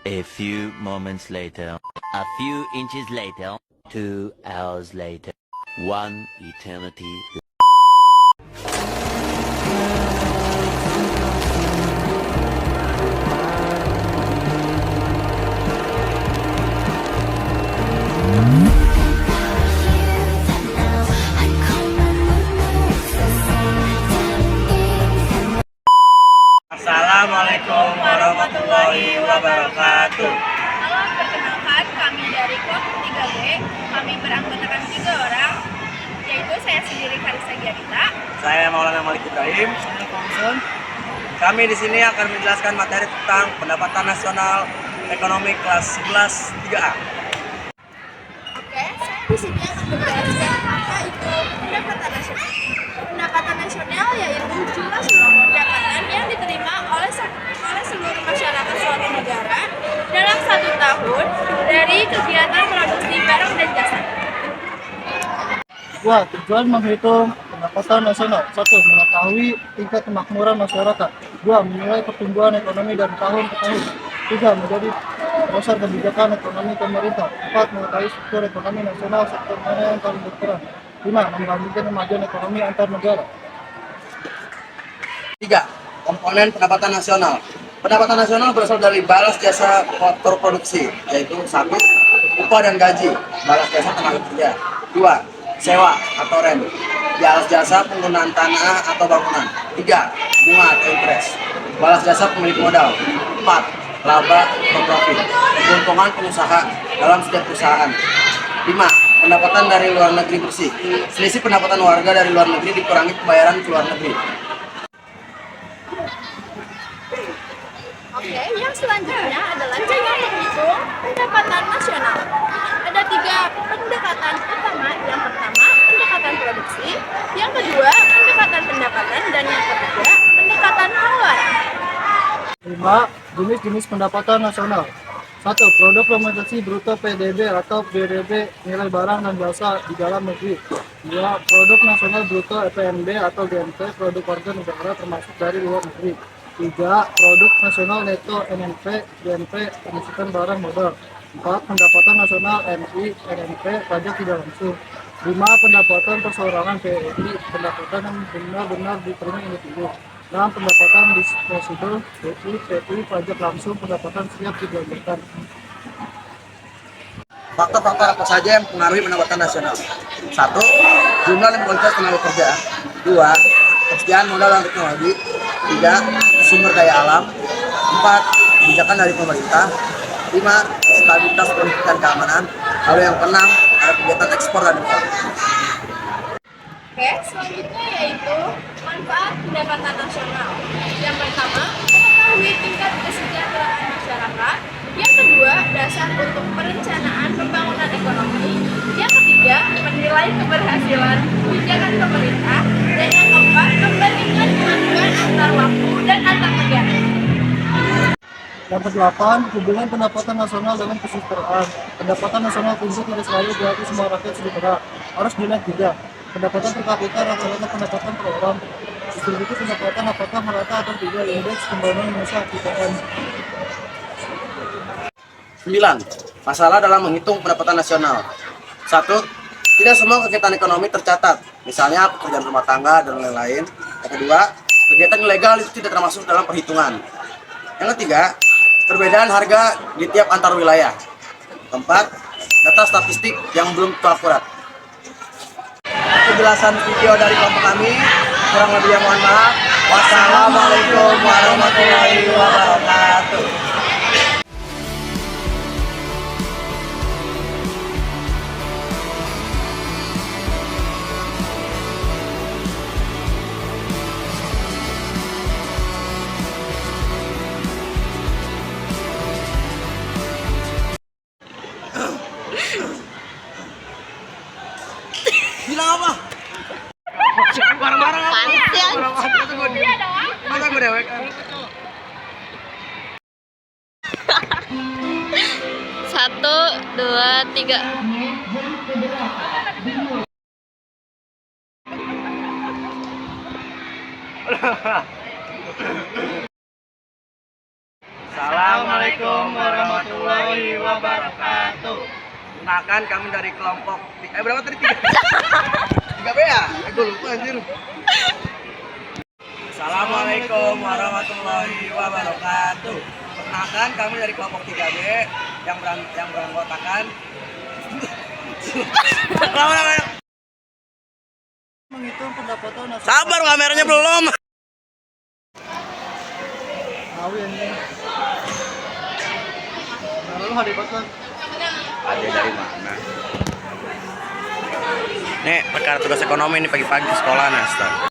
A few moments later, a few inches later, 2 hours later, one eternity. Assalamualaikum warahmatullahi wabarakatuh. Halo, perkenalkan kami dari kelompok 3B. Kami beranggotakan 3 orang, yaitu saya sendiri Karissa Giarita. Saya Maulana Malik Ibrahim. Saya Komson. Kami di sini akan menjelaskan materi tentang pendapatan nasional ekonomi kelas 11 3A. Oke, saya di sini akan menjelaskan apa itu pendapatan nasional. Pendapatan nasional yaitu jumlah seluruh pendapatan yang diterima oleh seluruh masyarakat suatu negara dalam 1 tahun dari kegiatan produksi barang dan jasa. Tujuan menghitung pendapatan nasional. 1. Mengetahui tingkat kemakmuran masyarakat. 2. Menilai pertumbuhan ekonomi dari tahun ke tahun. 3. Menjadi dasar kebijakan ekonomi pemerintah. 4. Mengetahui struktur ekonomi nasional, sektor mana yang paling berperan. 5. Membandingkan kemajuan ekonomi antar negara. 3. Komponen pendapatan nasional. Pendapatan nasional berasal dari balas jasa faktor produksi, yaitu 1. Upah dan gaji, balas jasa tenaga kerja. 2. Sewa atau rent, balas jasa penggunaan tanah atau bangunan. 3. Bunga atau interest, balas jasa pemilik modal. 4. Laba atau profit, keuntungan pengusaha dalam setiap perusahaan. 5. Pendapatan dari luar negeri bersih, selisih pendapatan warga dari luar negeri dikurangi pembayaran ke luar negeri. Oke, yang selanjutnya adalah cara menghitung pendapatan nasional. Ada 3 pendekatan utama. Yang pertama, pendekatan produksi. Yang kedua, pendekatan pendapatan. Dan yang ketiga, pendekatan pengeluaran. 5. Jenis-jenis pendapatan nasional. 1. Produk domestik bruto PDB atau PDB, nilai barang dan jasa di dalam negeri. 2. Produk nasional bruto PNB atau GNP, produk warga negara termasuk dari luar negeri. 3. Produk nasional neto NNP, GNP, pemasukan barang modal. 4. Pendapatan nasional NI, NNP, pajak tidak langsung. 5. Pendapatan perseorangan PNI, pendapatan yang benar-benar diterima individu. 6. Pendapatan disposable, PI, pajak langsung, pendapatan siap dibelanjakan. Faktor-faktor apa saja yang mempengaruhi pendapatan nasional? 1. Jumlah dan kualitas tenaga kerja. 2. Persediaan modal dan teknologi. 3. Sumber daya alam. 4. Kebijakan dari pemerintah. 5. Stabilitas politik dan keamanan. Lalu yang ke-6 ada kegiatan ekspor dan impor. Oke, selanjutnya yaitu manfaat pendapatan nasional. Yang pertama, mengetahui tingkat kesejahteraan masyarakat. Yang kedua, dasar untuk perencanaan pembangunan ekonomi. Yang ketiga, menilai keberhasilan kebijakan pemerintah. Dan yang keempat, membandingkan kemajuan antar waktu dan antar negara. Yang ke-8, hubungan pendapatan nasional dengan kesejahteraan. Pendapatan nasional tentu tidak selalu berarti semua rakyat sejahtera. Harus dilihat juga pendapatan per kapita, rata-rata pendapatan per orang. Distribusi pendapatan apakah merata atau tidak, indeks pembangunan Indonesia IPM. 9. Masalah dalam menghitung pendapatan nasional. 1. Tidak semua kegiatan ekonomi tercatat, misalnya pekerjaan rumah tangga dan lain-lain. Yang kedua, kegiatan ilegal itu tidak termasuk dalam perhitungan. Yang ketiga, perbedaan harga di tiap antar wilayah. Keempat, data statistik yang belum akurat. Penjelasan video dari kelompok kami, kurang lebihnya mohon maaf. Wassalamualaikum warahmatullahi wabarakatuh. Bilang apa? Barang-barang apa? Iya dong. Masa gue dewek? 1, 2, 3. Assalamualaikum Assalamualaikum warahmatullahi wabarakatuh. Perkenalkan kami dari kelompok berapa tadi? 3B ya? Gue lupa anjir. Assalamualaikum warahmatullahi wabarakatuh. Perkenalkan kami dari kelompok 3B yang beranggotakan Menghitung pendapatan nasional. Sabar, kameranya belum. Tahu ya ini. Lalu hari banget. Ada dari mana? Nih, perkara tugas ekonomi ini pagi-pagi ke sekolah Nasta.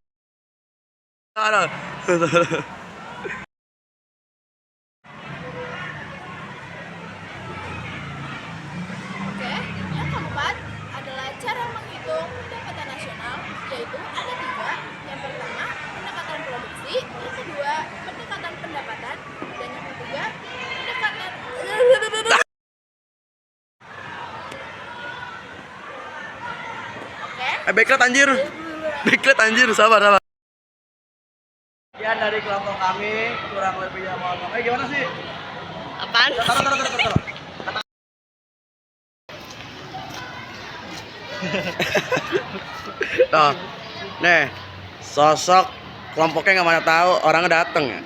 Aduh. Oke, yang keempat adalah cara menghitung pendapatan nasional, yaitu ada 3. Yang pertama, pendekatan produksi. Yang kedua, pendekatan pendapatan. Dan yang ketiga, pendekatan... Oke. Backlet anjir, sabar. Sekian dari kelompok kami, kurang lebihnya mohon maaf. Gimana sih? Apaan? Taruh. Tuh, nih, sosok kelompoknya nggak mana tahu, orangnya dateng ya.